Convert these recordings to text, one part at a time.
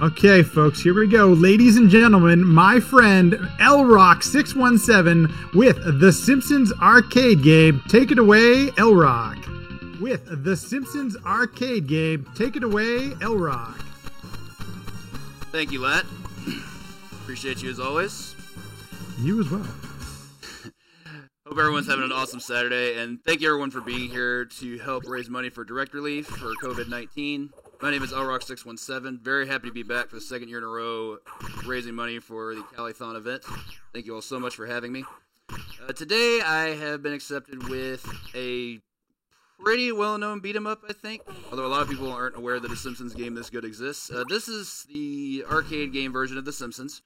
Okay, folks, here we go. Ladies and gentlemen, my friend LRock617 with The Simpsons Arcade Game. Take it away, LRock. With The Simpsons Arcade Game. Take it away, LRock. Thank you, Lat. Appreciate you as always. You as well. Hope everyone's having an awesome Saturday, and thank you everyone for being here to help raise money for direct relief for COVID-19. My name is LRock617. Very happy to be back for the second year in a row raising money for the Calithon event. Thank you all so much for having me. Today I have been accepted with a pretty well-known beat-em-up, I think, although a lot of people aren't aware that a Simpsons game this good exists. This is the arcade game version of The Simpsons,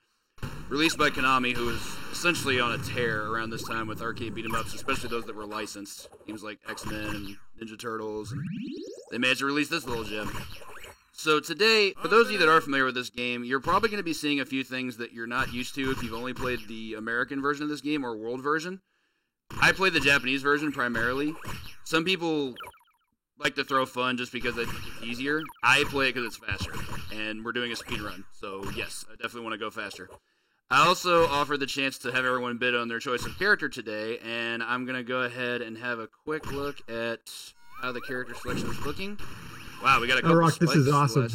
released by Konami, who was essentially on a tear around this time with arcade beat-em-ups, especially those that were licensed. Games like X-Men and Ninja Turtles, and they managed to release this little gem. So today, for those of you that are familiar with this game, you're probably going to be seeing a few things that you're not used to if you've only played the American version of this game or world version. I played the Japanese version primarily. Some people like to throw fun just because they think it's easier. I play it because it's faster, and we're doing a speed run, so yes, I definitely want to go faster. I also offered the chance to have everyone bid on their choice of character today, and I'm going to go ahead and have a quick look at how the character selection is looking. Wow, we got a couple Rock, this is awesome.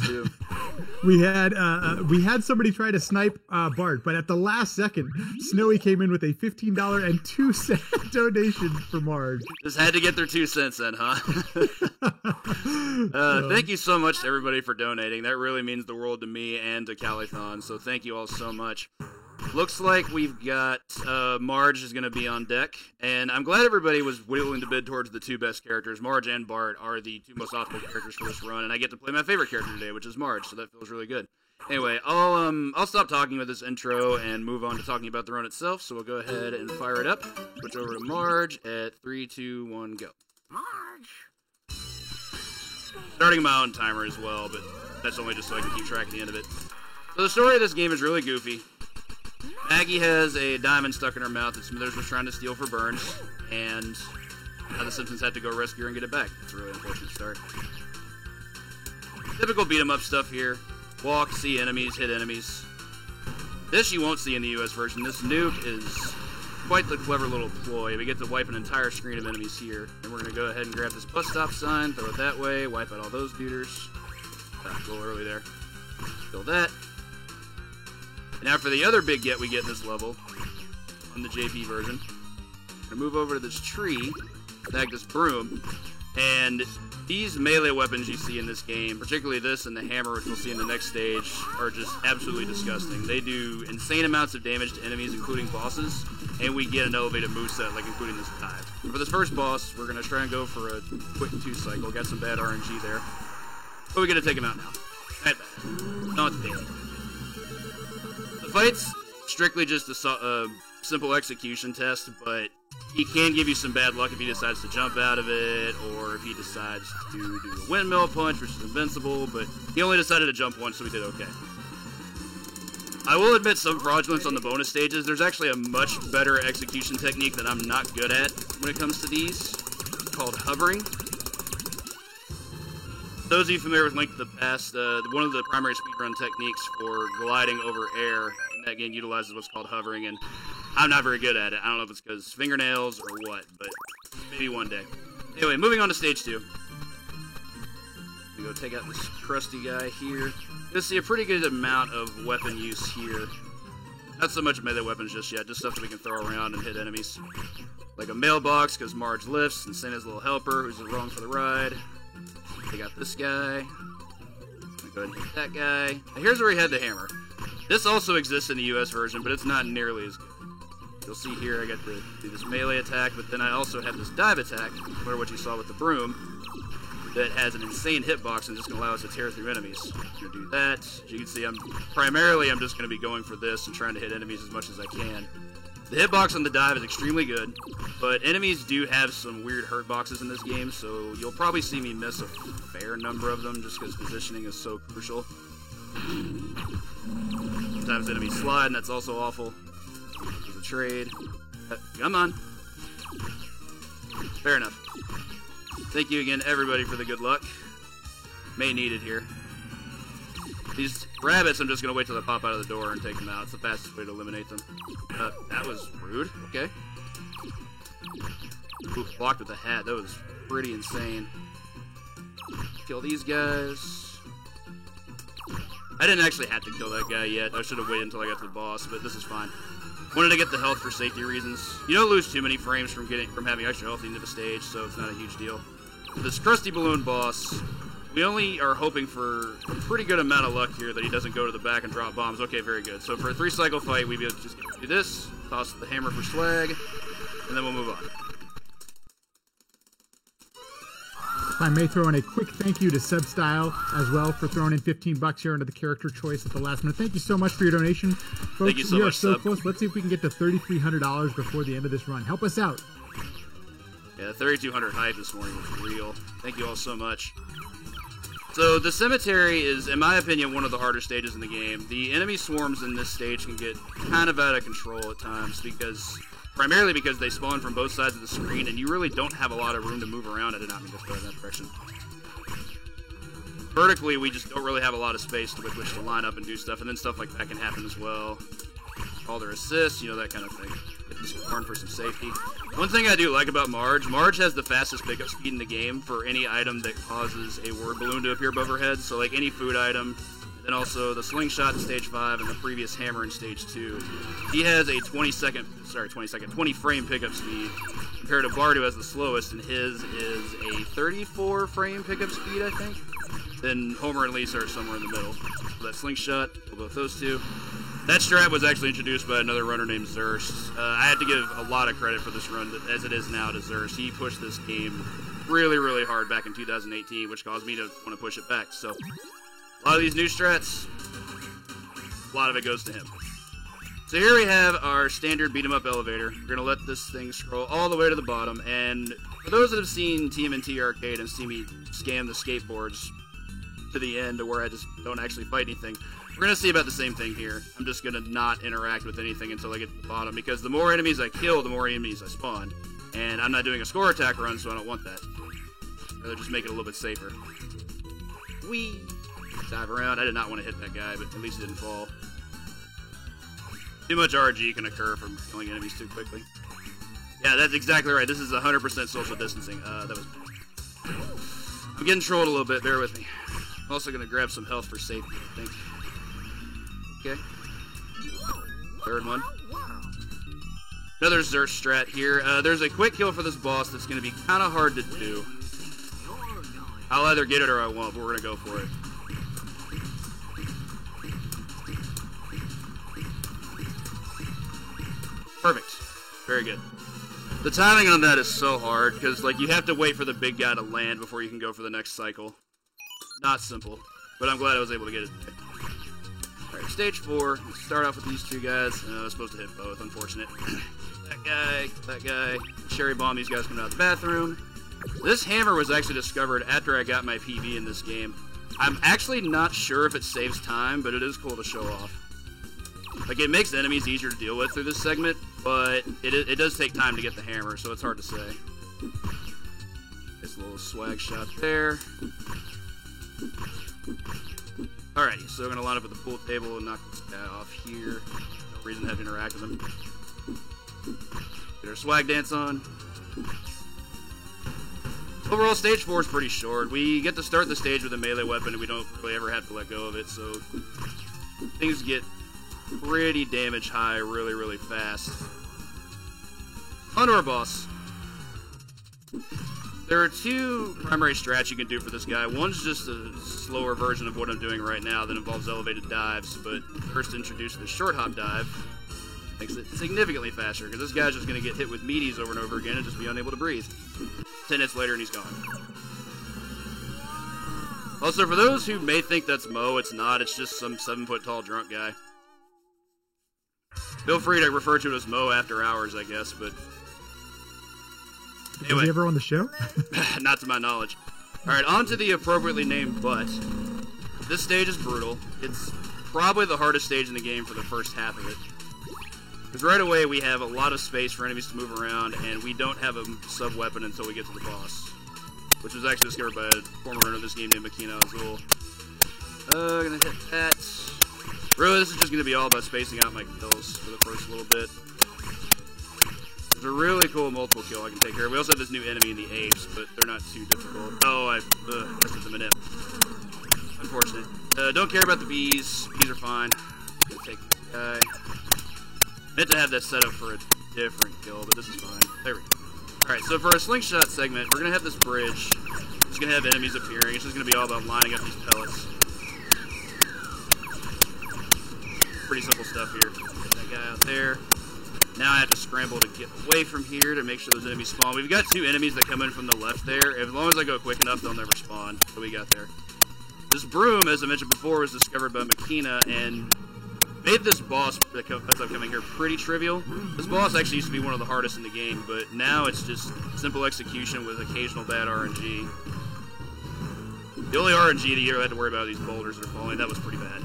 we had somebody try to snipe Bart, but at the last second, Snowy came in with a $15.02 donation for Marge. Just had to get their 2 cents in, huh? Thank you so much to everybody for donating. That really means the world to me and to Calithon, so thank you all so much. Looks like we've got Marge is going to be on deck, and I'm glad everybody was willing to bid towards the 2 best characters. Marge and Bart are the 2 most optimal characters for this run, and I get to play my favorite character today, which is Marge, so that feels really good. Anyway, I'll stop talking with this intro and move on to talking about the run itself, so we'll go ahead and fire it up. Switch over to Marge at 3, 2, 1, go. Marge! Starting my own timer as well, but that's only just so I can keep track at the end of it. So the story of this game is really goofy. Maggie has a diamond stuck in her mouth that Smithers was trying to steal for Burns, and now the Simpsons had to go rescue her and get it back. It's a really unfortunate start. Typical beat-em-up stuff here. Walk, see enemies, hit enemies. This you won't see in the US version. This nuke is quite the clever little ploy. We get to wipe an entire screen of enemies here. And we're going to go ahead and grab this bus stop sign, throw it that way, wipe out all those duders. A little early there. Kill that. Now for the other big get we get in this level, on the JP version, we're going to move over to this tree, snag this broom, and these melee weapons you see in this game, particularly this and the hammer, which we'll see in the next stage, are just absolutely disgusting. They do insane amounts of damage to enemies, including bosses, and we get an elevated moveset, like including this dive. For this first boss, we're going to try and go for a quick 2 cycle. Got some bad RNG there. But we got to take him out now. Not bad. Not bad. The fight's strictly just a simple execution test, but he can give you some bad luck if he decides to jump out of it, or if he decides to do the windmill punch, which is invincible, but he only decided to jump once, so we did okay. I will admit some fraudulence on the bonus stages. There's actually a much better execution technique that I'm not good at when it comes to these, called hovering. Those of you familiar with Link to the Past, one of the primary speedrun techniques for gliding over air in that game utilizes what's called hovering, and I'm not very good at it. I don't know if it's because fingernails or what, but maybe one day. Anyway, moving on to stage 2. We go take out this crusty guy here. You'll see a pretty good amount of weapon use here. Not so much melee weapons just yet, just stuff that we can throw around and hit enemies. Like a mailbox, because Marge lifts, and Santa's little helper, who's along for the ride. They got this guy. Go ahead and hit that guy. Now here's where he had the hammer. This also exists in the US version, but it's not nearly as good. You'll see here I got to do this melee attack, but then I also have this dive attack, similar to what you saw with the broom, that has an insane hitbox and just going to allow us to tear through enemies. I'm going to do that. As you can see, I'm just going to be going for this and trying to hit enemies as much as I can. The hitbox on the dive is extremely good, but enemies do have some weird hurt boxes in this game, so you'll probably see me miss a fair number of them just because positioning is so crucial. Sometimes enemies slide, and that's also awful. There's a trade. Come on. Fair enough. Thank you again, everybody, for the good luck. May need it here. These rabbits, I'm just going to wait till they pop out of the door and take them out. It's the fastest way to eliminate them. That was rude. Okay. Ooh, blocked with a hat. That was pretty insane. Kill these guys. I didn't actually have to kill that guy yet. I should have waited until I got to the boss, but this is fine. Wanted to get the health for safety reasons. You don't lose too many frames from having extra health into the stage, so it's not a huge deal. This Krusty Balloon boss, we only are hoping for a pretty good amount of luck here that he doesn't go to the back and drop bombs. Okay, very good. So for a 3-cycle fight, we just do this, toss the hammer for swag, and then we'll move on. If I may throw in a quick thank you to Substyle as well for throwing in $15 here into the character choice at the last minute. Thank you so much for your donation. Folks, thank you so much, we are so Sub. close. Let's see if we can get to $3,300 before the end of this run. Help us out. Yeah, 3,200 hype this morning was real. Thank you all so much. So the cemetery is, in my opinion, one of the harder stages in the game. The enemy swarms in this stage can get kind of out of control at times primarily because they spawn from both sides of the screen, and you really don't have a lot of room to move around. I did not mean to go in that direction. Vertically, we just don't really have a lot of space with which to line up and do stuff, and then stuff like that can happen as well. All their assists, that kind of thing. Get this corn for some safety. One thing I do like about Marge has the fastest pickup speed in the game for any item that causes a word balloon to appear above her head, so like any food item, and also the slingshot in stage 5 and the previous hammer in stage 2. He has a 20 frame pickup speed compared to Bard, who has the slowest, and his is a 34 frame pickup speed, I think. Then Homer and Lisa are somewhere in the middle. So that slingshot, we'll go with those two. That strat was actually introduced by another runner named Zurst. I had to give a lot of credit for this run, as it is now, to Zurst. He pushed this game really, really hard back in 2018, which caused me to want to push it back. So a lot of these new strats, a lot of it goes to him. So here we have our standard beat-em-up elevator. We're going to let this thing scroll all the way to the bottom, and for those that have seen TMNT Arcade and see me scam the skateboards to the end to where I just don't actually fight anything, we're going to see about the same thing here. I'm just going to not interact with anything until I get to the bottom, because the more enemies I kill, the more enemies I spawn. And I'm not doing a score attack run, so I don't want that. I'd rather just make it a little bit safer. Whee! Dive around. I did not want to hit that guy, but at least it didn't fall. Too much RG can occur from killing enemies too quickly. Yeah, that's exactly right. This is 100% social distancing. That was... I'm getting trolled a little bit. Bear with me. I'm also going to grab some health for safety, I think. Okay. Third one. Another Zurst strat here. There's a quick kill for this boss that's going to be kind of hard to do. I'll either get it or I won't, but we're going to go for it. Perfect. Very good. The timing on that is so hard, because you have to wait for the big guy to land before you can go for the next cycle. Not simple, but I'm glad I was able to get it. Alright, stage 4. Let's start off with these two guys. I was supposed to hit both, unfortunate. That guy. Cherry bomb these guys coming out of the bathroom. This hammer was actually discovered after I got my PB in this game. I'm actually not sure if it saves time, but it is cool to show off. It makes enemies easier to deal with through this segment, but it does take time to get the hammer, so it's hard to say. This little swag shot there. Alrighty, so we're going to line up at the pool table and knock this guy off here. No reason to have to interact with him. Get our swag dance on. Overall, stage 4 is pretty short. We get to start the stage with a melee weapon, and we don't really ever have to let go of it, so things get pretty damage high really, really fast. On to our boss. There are two primary strats you can do for this guy. One's just a slower version of what I'm doing right now that involves elevated dives, but first introduce the short hop dive. Makes it significantly faster, because this guy's just going to get hit with meaties over and over again and just be unable to breathe. 10 hits later and he's gone. Also, for those who may think that's Mo, it's not. It's just some 7-foot-tall drunk guy. Feel free to refer to it as Mo after hours, I guess, but... Anyway. Was he ever on the show? Not to my knowledge. Alright, on to the appropriately named butt. This stage is brutal. It's probably the hardest stage in the game for the first half of it. Because right away we have a lot of space for enemies to move around, and we don't have a sub-weapon until we get to the boss. Which was actually discovered by a former runner of this game named Makina Azul. Gonna hit that. Really, this is just gonna be all about spacing out my kills for the first little bit. There's a really cool multiple kill I can take care of. We also have this new enemy in the apes, but they're not too difficult. Oh, I messed them in it. Unfortunate. Don't care about the bees. Bees are fine. Gonna take this guy. Meant to have that set up for a different kill, but this is fine. There we go. Alright, so for a slingshot segment, we're gonna have this bridge. It's gonna have enemies appearing. It's just gonna be all about lining up these pellets. Pretty simple stuff here. Get that guy out there. Now I have to scramble to get away from here to make sure those enemies spawn. We've got 2 enemies that come in from the left there. As long as I go quick enough, they'll never spawn. So we got there. This broom, as I mentioned before, was discovered by Makina and made this boss that's upcoming here pretty trivial. This boss actually used to be one of the hardest in the game, but now it's just simple execution with occasional bad RNG. The only RNG that you had to worry about are these boulders that are falling. That was pretty bad.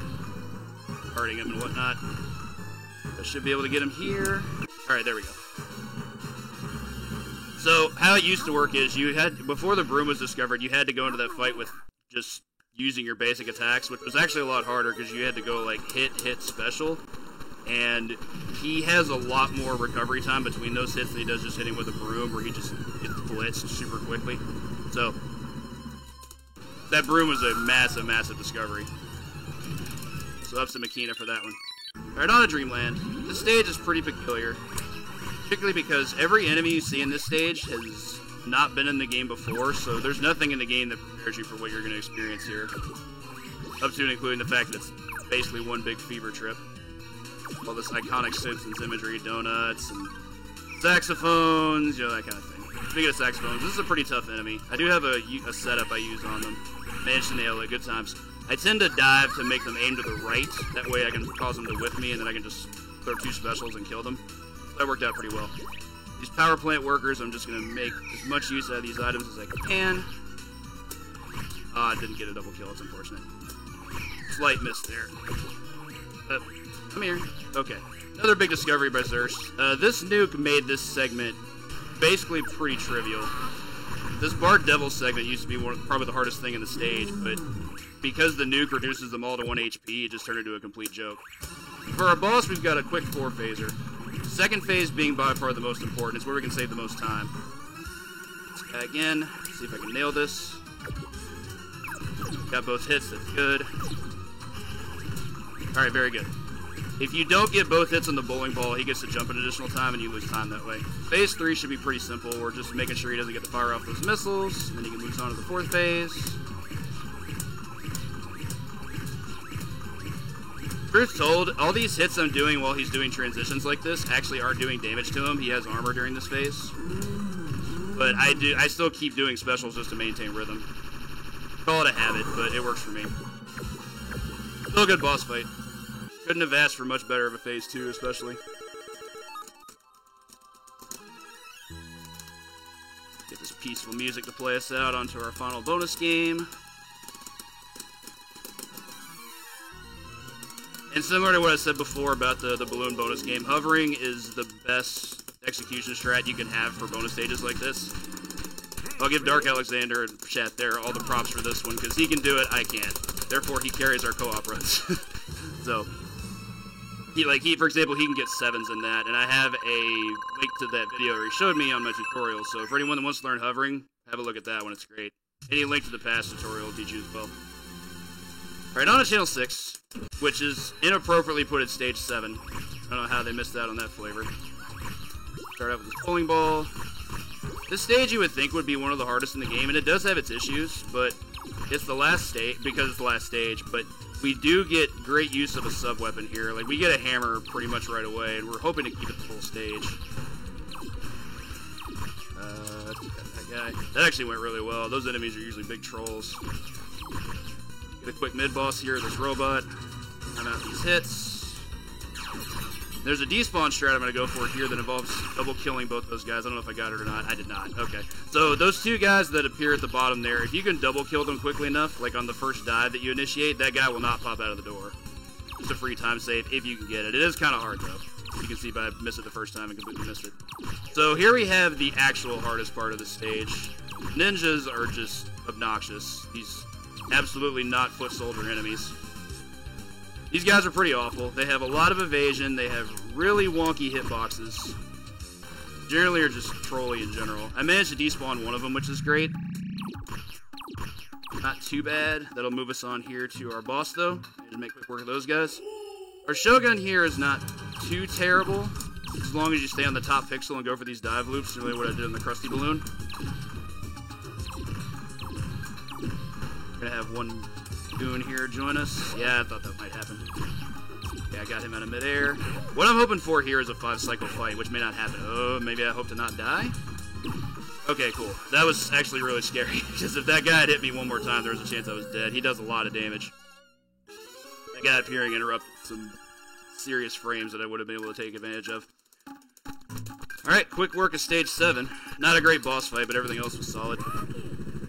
Hurting him and whatnot. I should be able to get him here. Alright, there we go. So, how it used to work is you had, before the broom was discovered, you had to go into that fight with just using your basic attacks, which was actually a lot harder because you had to go like hit, special. And he has a lot more recovery time between those hits than he does just hitting with a broom where he just gets blitzed super quickly. So, that broom was a massive, massive discovery. So ups to Makina for that one. Alright, on to Dreamland. This stage is pretty peculiar. Particularly because every enemy you see in this stage has not been in the game before, so there's nothing in the game that prepares you for what you're going to experience here. Up to and including the fact that it's basically one big fever trip. All this iconic Simpsons imagery, donuts, and saxophones, you know, that kind of thing. Speaking of saxophones, this is a pretty tough enemy. I do have a setup I use on them. Managed to nail it, good times. I tend to dive to make them aim to the right. That way I can cause them to whiff me, and then I can just throw 2 specials and kill them. So that worked out pretty well. These power plant workers, I'm just going to make as much use out of these items as I can. I didn't get a double kill. It's unfortunate. Slight miss there. Come here. Okay. Another big discovery by Xerxes. This nuke made this segment basically pretty trivial. This Bard Devil segment used to be probably the hardest thing in the stage, but because the nuke reduces them all to 1 HP, it just turned into a complete joke. For our boss, we've got a quick 4-phaser. Second phase being by far the most important. It's where we can save the most time. This guy again. See if I can nail this. Got both hits. That's good. Alright, very good. If you don't get both hits on the bowling ball, he gets to jump an additional time, and you lose time that way. Phase 3 should be pretty simple. We're just making sure he doesn't get to fire off those missiles. Then he can move on to the 4th phase. Truth told, all these hits I'm doing while he's doing transitions like this actually aren't doing damage to him. He has armor during this phase. But I still keep doing specials just to maintain rhythm. Call it a habit, but it works for me. Still a good boss fight. Couldn't have asked for much better of a phase 2, especially. Get this peaceful music to play us out onto our final bonus game. And similar to what I said before about the balloon bonus game, hovering is the best execution strat you can have for bonus stages like this. I'll give Dark Alexander and chat there all the props for this one, because he can do it, I can't. Therefore, he carries our co-op runs. So, for example, he can get 7s in that, and I have a link to that video where he showed me on my tutorial, so for anyone that wants to learn hovering, have a look at that one, it's great. Any link to the past tutorial will teach you as well. Alright, on to Channel 6, which is inappropriately put at Stage 7. I don't know how they missed out on that flavor. Start out with this bowling ball. This stage you would think would be one of the hardest in the game, and it does have its issues, but it's the last stage, because it's the last stage, but we do get great use of a sub-weapon here. Like, we get a hammer pretty much right away, and we're hoping to keep it the full stage. Let's get that guy. That actually went really well. Those enemies are usually big trolls. Get a quick mid-boss here, this robot. I'm out these hits. There's a despawn strat I'm going to go for here that involves double killing both those guys. I don't know if I got it or not. I did not. Okay. So those 2 guys that appear at the bottom there, if you can double kill them quickly enough, like on the first dive that you initiate, that guy will not pop out of the door. It's a free time save if you can get it. It is kind of hard, though. You can see by I missed it the first time and completely missed it. So here we have the actual hardest part of the stage. Ninjas are just obnoxious. These absolutely not foot soldier enemies. These guys are pretty awful. They have a lot of evasion. They have really wonky hitboxes. Generally are just trolly in general. I managed to despawn one of them, which is great. Not too bad. That'll move us on here to our boss, though. Need to make quick work of those guys. Our Shogun here is not too terrible, as long as you stay on the top pixel and go for these dive loops. Really what I did in the Krusty Balloon. We're gonna have one goon here join us. Yeah, I thought that might happen. Yeah, I got him out of midair. What I'm hoping for here is a 5-cycle fight, which may not happen. Oh, maybe I hope to not die? Okay, cool. That was actually really scary, because if that guy had hit me one more time, there was a chance I was dead. He does a lot of damage. That guy up here interrupted some serious frames that I would have been able to take advantage of. Alright, quick work of stage 7. Not a great boss fight, but everything else was solid.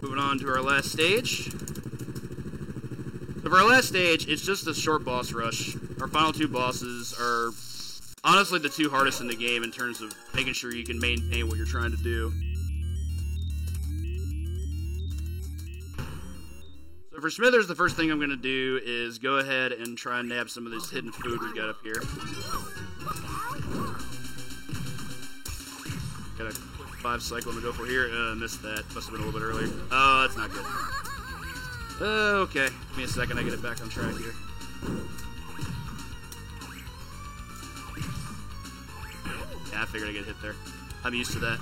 Moving on to our last stage. So for our last stage, it's just a short boss rush. Our final 2 bosses are honestly the 2 hardest in the game in terms of making sure you can maintain what you're trying to do. So for Smithers, the first thing I'm going to do is go ahead and try and nab some of this hidden food we got up here. Got a quick 5-cycle to go for here. Missed that. Must have been a little bit earlier. Oh, that's not good. Okay. Give me a second. I get it back on track here. Yeah, I figured I'd get hit there. I'm used to that.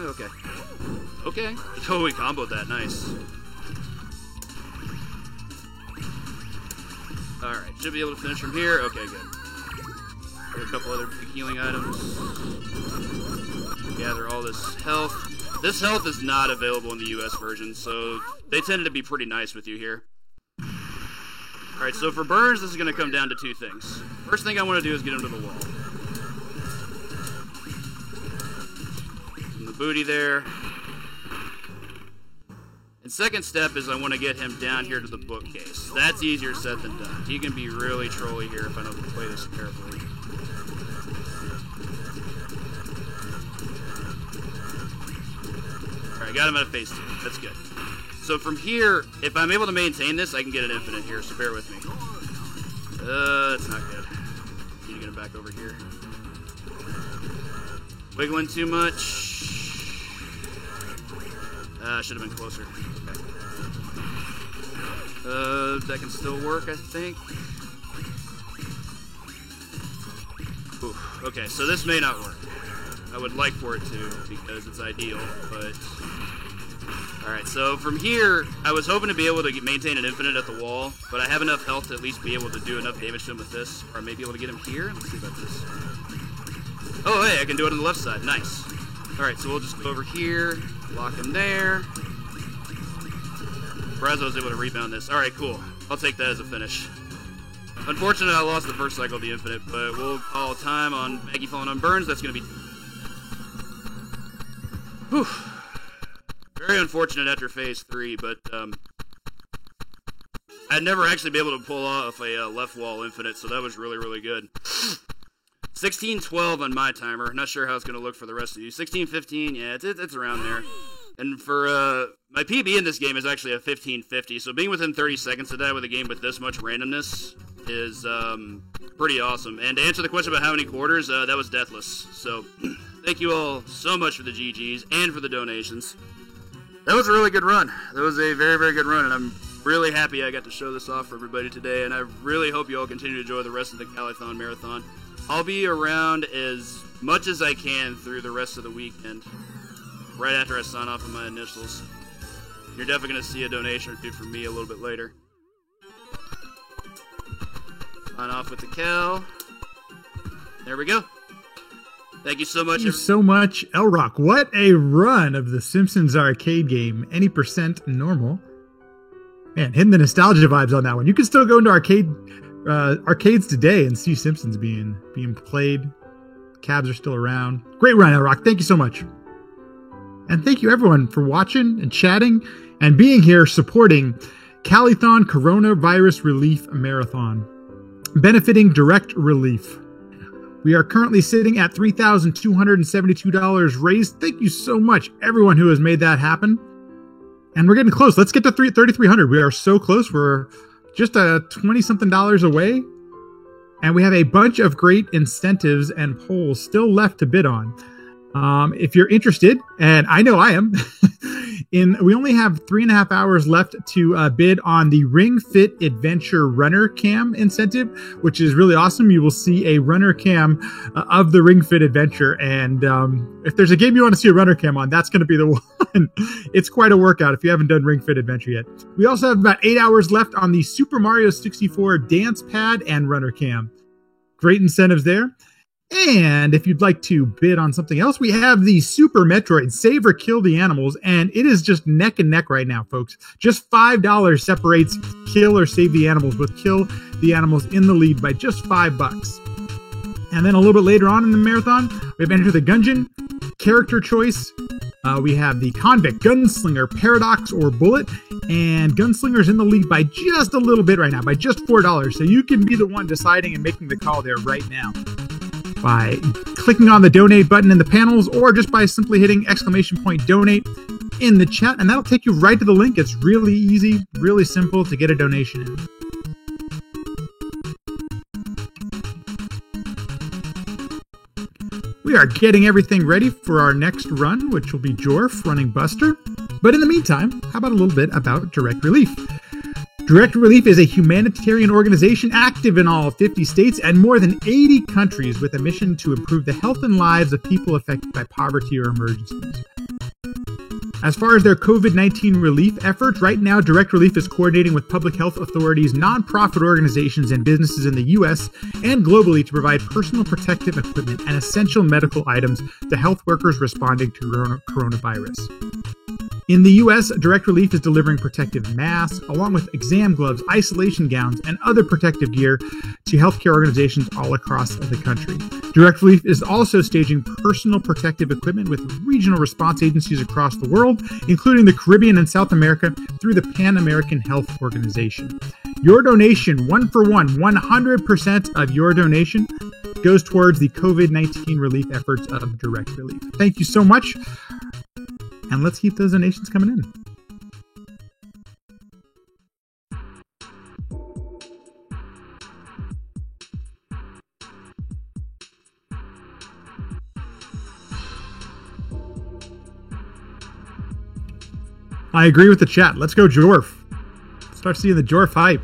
Okay. Okay. Totally comboed that. Nice. Alright. Should be able to finish from here. Okay, good. Got a couple other big healing items. Gather all this health. This health is not available in the US version, so they tended to be pretty nice with you here. Alright, so for Burns, this is going to come down to 2 things. First thing I want to do is get him to the wall. And the booty there. And second step is I want to get him down here to the bookcase. That's easier said than done. He can be really trolly here if I don't play this carefully. Alright, got him at a phase 2. That's good. So from here, if I'm able to maintain this, I can get an infinite here, so bear with me. That's not good. Need to get him back over here. Wiggling too much. Should have been closer. Okay. That can still work, I think. Ooh, okay, so this may not work. I would like for it to, because it's ideal, but... Alright, so from here, I was hoping to be able to maintain an infinite at the wall, but I have enough health to at least be able to do enough damage to him with this, or I may be able to get him here. Let's see about this. Oh, hey, I can do it on the left side. Nice. Alright, so we'll just go over here, lock him there. Surprised I was able to rebound this. Alright, cool. I'll take that as a finish. Unfortunately, I lost the first cycle of the infinite, but we'll call time on Maggie falling on Burns. That's going to be... Whew. Very unfortunate after phase 3, but I'd never actually be able to pull off a left wall infinite, so that was really, really good. 16:12 on my timer. Not sure how it's going to look for the rest of you. 16:15, yeah, it's around there. And for my PB in this game is actually a 15:50, so being within 30 seconds of that with a game with this much randomness is pretty awesome. And to answer the question about how many quarters, that was deathless. So thank you all so much for the GGs and for the donations. That was a really good run. That was a very, very good run, and I'm really happy I got to show this off for everybody today, and I really hope you all continue to enjoy the rest of the Calithon Marathon. I'll be around as much as I can through the rest of the weekend, right after I sign off on my initials. You're definitely going to see a donation or two from me a little bit later. Sign off with the Cal. There we go. Thank you so much. Thank you so much, L-Rock. What a run of the Simpsons arcade game. Any percent normal. Man, hitting the nostalgia vibes on that one. You can still go into arcades today and see Simpsons being played. Cabs are still around. Great run, L-Rock. Thank you so much. And thank you everyone for watching and chatting and being here supporting Calithon Coronavirus Relief Marathon, benefiting Direct Relief. We are currently sitting at $3,272 raised. Thank you so much, everyone who has made that happen. And we're getting close. Let's get to $3,300. We are so close. We're just $20-something away. And we have a bunch of great incentives and polls still left to bid on. If you're interested, and I know I am, we only have 3.5 hours left to bid on the Ring Fit Adventure Runner Cam incentive, which is really awesome. You will see a runner cam of the Ring Fit Adventure. And if there's a game you want to see a runner cam on, that's going to be the one. It's quite a workout if you haven't done Ring Fit Adventure yet. We also have about 8 hours left on the Super Mario 64 Dance Pad and Runner Cam. Great incentives there. And if you'd like to bid on something else, we have the Super Metroid Save or Kill the Animals, and it is just neck and neck right now, folks. Just $5 separates Kill or Save the Animals, with Kill the Animals in the lead by just $5. And then a little bit later on in the marathon, we have Enter the Gungeon, Character Choice. We have the Convict, Gunslinger, Paradox, or Bullet, and Gunslinger's in the lead by just a little bit right now, by just $4. So you can be the one deciding and making the call there right now, by clicking on the donate button in the panels, or just by simply hitting !donate in the chat, and that'll take you right to the link. It's really easy, really simple to get a donation in. We are getting everything ready for our next run, which will be Jorf running Buster. But in the meantime, how about a little bit about Direct Relief? Direct Relief is a humanitarian organization active in all 50 states and more than 80 countries, with a mission to improve the health and lives of people affected by poverty or emergencies. As far as their COVID-19 relief efforts, right now Direct Relief is coordinating with public health authorities, nonprofit organizations, and businesses in the U.S. and globally to provide personal protective equipment and essential medical items to health workers responding to coronavirus. In the U.S., Direct Relief is delivering protective masks, along with exam gloves, isolation gowns, and other protective gear to healthcare organizations all across the country. Direct Relief is also staging personal protective equipment with regional response agencies across the world, including the Caribbean and South America, through the Pan American Health Organization. Your donation, 100% of your donation goes towards the COVID-19 relief efforts of Direct Relief. Thank you so much. And let's keep those donations coming in. I agree with the chat. Let's go Jorf. Start seeing the Jorf hype.